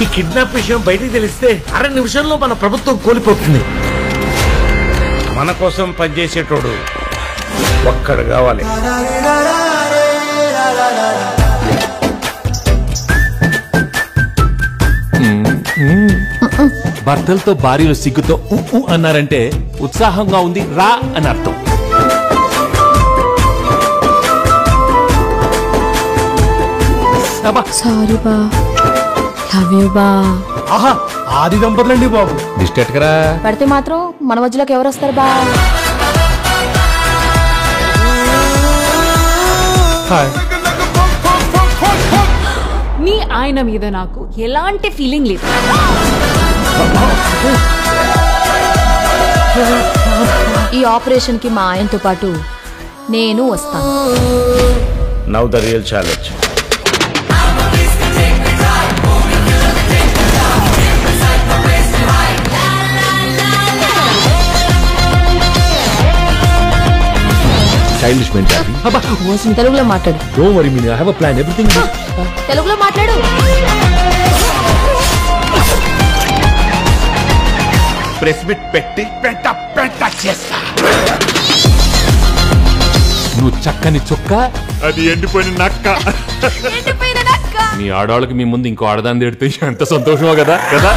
ఈ కిడ్నాప్ విషయం బయటికి తెలిస్తే 6 నిమిషంలో మన ప్రభుత్వం కోల్పోతుంది. మన కోసం పనిచేసేటోడు ఒక్కడు కావాలి. భర్తలతో భార్యలు సిగ్గుతో అన్నారంటే ఉత్సాహంగా ఉంది రా అని అర్థం. సారీ బా, లవ్ యూ బా. ఆహా, ఆది దంపతులండి బాబు. డిస్టెట్కరా పడితే మాత్రం మన మధ్యలోకి ఎవరు వస్తారు బా? మీ ఆయన మీద నాకు ఎలాంటి ఫీలింగ్ లేదు. ఈ ఆపరేషన్ కి మా ఆయనతో పాటు నేను వస్తాను. Now the real challenge. తెలుగులో మాట్లాడు. తెలుగులో మాట్లాడు. ప్రెస్ మీట్ పెట్టి పెంట చేస్తా. నువ్వు చక్కని చుక్క, అది ఎండిపోయిన నక్క. మీ ఆడవాళ్ళకి మీ ముందు ఇంకో ఆడదాన్ని తిడితే ఎంత సంతోషమో కదా కదా.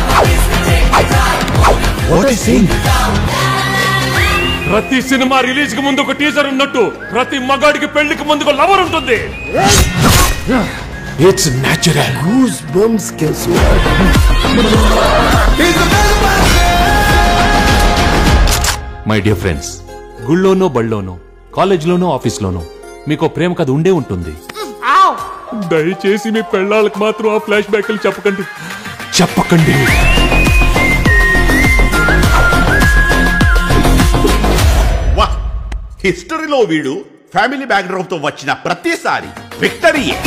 ప్రతి సినిమా రిలీజ్ కి ముందు ఒక టీజర్ ఉన్నట్టు ప్రతి మగాడికి పెళ్లికి ముందు ఒక లవర్ ఉంటుంది. It's natural. Goose bumps can swat. My dear friends, గుళ్ళోనో బళ్ళోనో కాలేజ్లోనో ఆఫీస్లోనో మీకు ప్రేమ కథ ఉండే ఉంటుంది. దయచేసి మీ పెళ్ళాళ్ళకి మాత్రం ఆ ఫ్లాష్ బ్యాక్లు చెప్పకండి. హిస్టరీలో వీడు ఫ్యామిలీ బ్యాక్గ్రౌండ్ తో వచ్చిన ప్రతిసారి విక్టరీయే.